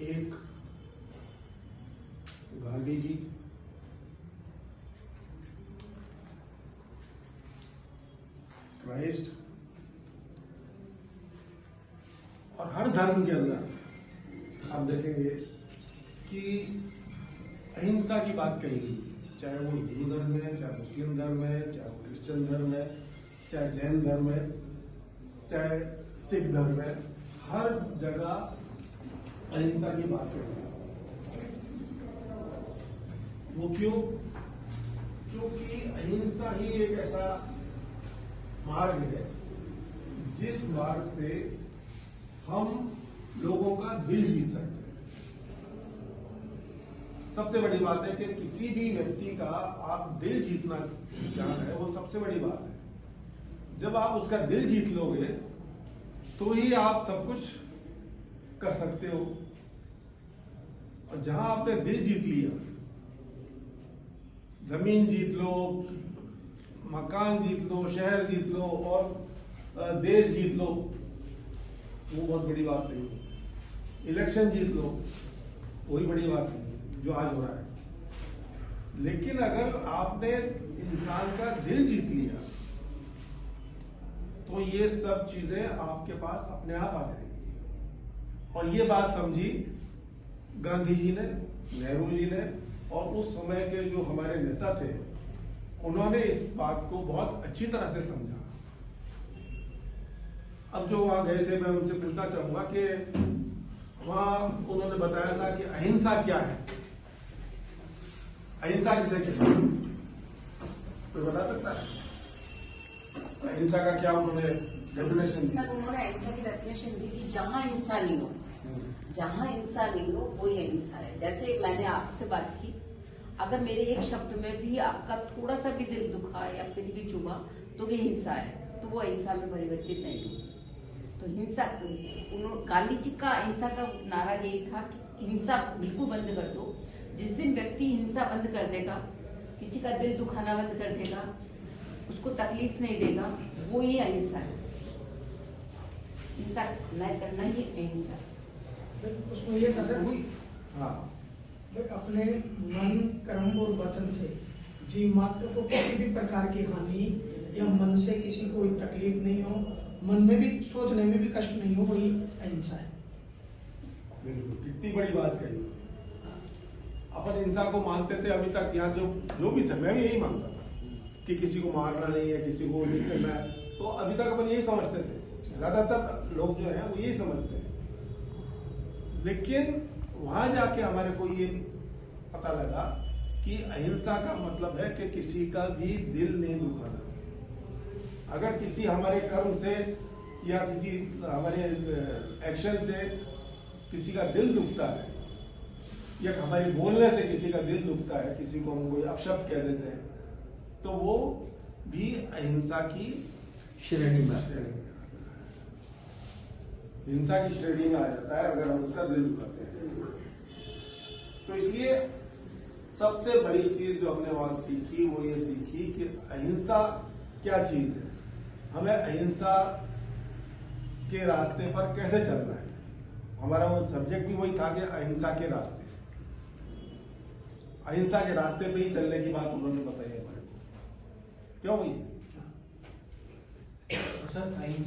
एक गांधी जी, क्राइस्ट, और हर धर्म के अंदर आप देखेंगे कि अहिंसा की बात कही गई, चाहे वो हिंदू धर्म है, चाहे मुस्लिम धर्म है, चाहे वो क्रिश्चियन धर्म है, चाहे जैन धर्म है, चाहे सिख धर्म है, हर जगह अहिंसा की बात कही गई। वो क्यों? क्योंकि अहिंसा ही एक ऐसा मार्ग है जिस मार्ग से हम लोगों का दिल जीत सकते हैं। सबसे बड़ी बात है कि किसी भी व्यक्ति का आप दिल जीतना चाह रहे हैं, वो सबसे बड़ी बात है। जब आप उसका दिल जीत लोगे तो ही आप सब कुछ कर सकते हो। और जहां आपने दिल जीत लिया, जमीन जीत लो, मकान जीत लो, शहर जीत लो और देश जीत लो, वो बहुत बड़ी बात नहीं है। इलेक्शन जीत लो, वही बड़ी बात नहीं है जो आज हो रहा है। लेकिन अगर आपने इंसान का दिल जीत लिया तो ये सब चीजें आपके पास अपने आप आ जाएंगी। और ये बात समझी गांधी जी ने, नेहरू जी ने, और उस समय के जो हमारे नेता थे, उन्होंने इस बात को बहुत अच्छी तरह से समझा। अब जो वहां गए थे, मैं उनसे पूछना चाहूंगा कि वहां उन्होंने बताया था कि अहिंसा क्या है। अहिंसा किसे कहते हैं? कोई बता सकता है? अहिंसा का क्या उन्होंने डेफिनेशन दी? सर, उन्होंने अहिंसा की डेफिनेशन दी कि जहां हिंसा नहीं हो, जहां हिंसा नहीं हो वही अहिंसा है। जैसे मैंने आपसे बात की, अगर मेरे एक शब्द में भी आपका थोड़ा सा भी दिल दुखा या फिर भी चुभा तो ये हिंसा है, तो वो अहिंसा में परिवर्तित नहीं होगी। तो हिंसा, गांधी जी का अहिंसा का नारा यही था कि हिंसा बिल्कुल बंद कर दो। जिस दिन व्यक्ति हिंसा बंद कर देगा, किसी का दिल दुखाना बंद कर देगा, उसको तकलीफ नहीं देगा, वो ही अहिंसा है। हिंसा न करना ही अहिंसा है। उसमें ये था सर, हाँ, अपने मन, कर्म और वचन से जीव मात्र को किसी भी प्रकार की हानि या मन से किसी को कोई तकलीफ नहीं हो, मन में भी सोचने में भी कष्ट नहीं हो, वही अहिंसा है। बिल्कुल, कितनी बड़ी बात कही। अपन हिंसा को मानते थे अभी तक, यहाँ जो भी थे, मैं भी यही मानता था कि किसी को मारना नहीं है, किसी को नहीं करना है। तो अभी तक अपन यही समझते थे, ज्यादातर लोग जो है वो यही समझते हैं। लेकिन वहां जाके हमारे को ये पता लगा कि अहिंसा का मतलब है कि किसी का भी दिल नहीं दुखाना। अगर किसी हमारे कर्म से या किसी हमारे एक्शन से किसी का दिल दुखता है, या हमारे बोलने से किसी का दिल दुखता है, किसी को हम कोई अपशब्द कह देते हैं, तो वो भी अहिंसा की श्रेणी में हिंसा की श्रेणी में आ जाता है, अगर हम उसका दिल दुखाते हैं। तो इसलिए सबसे बड़ी चीज जो हमने वहां सीखी वो ये सीखी कि अहिंसा क्या चीज है, हमें अहिंसा के रास्ते पर कैसे चलना है। हमारा वो सब्जेक्ट भी वही था कि अहिंसा के रास्ते, अहिंसा के रास्ते पे ही चलने की बात उन्होंने बताई हमारे को। क्यों हुई? सर अहिंसा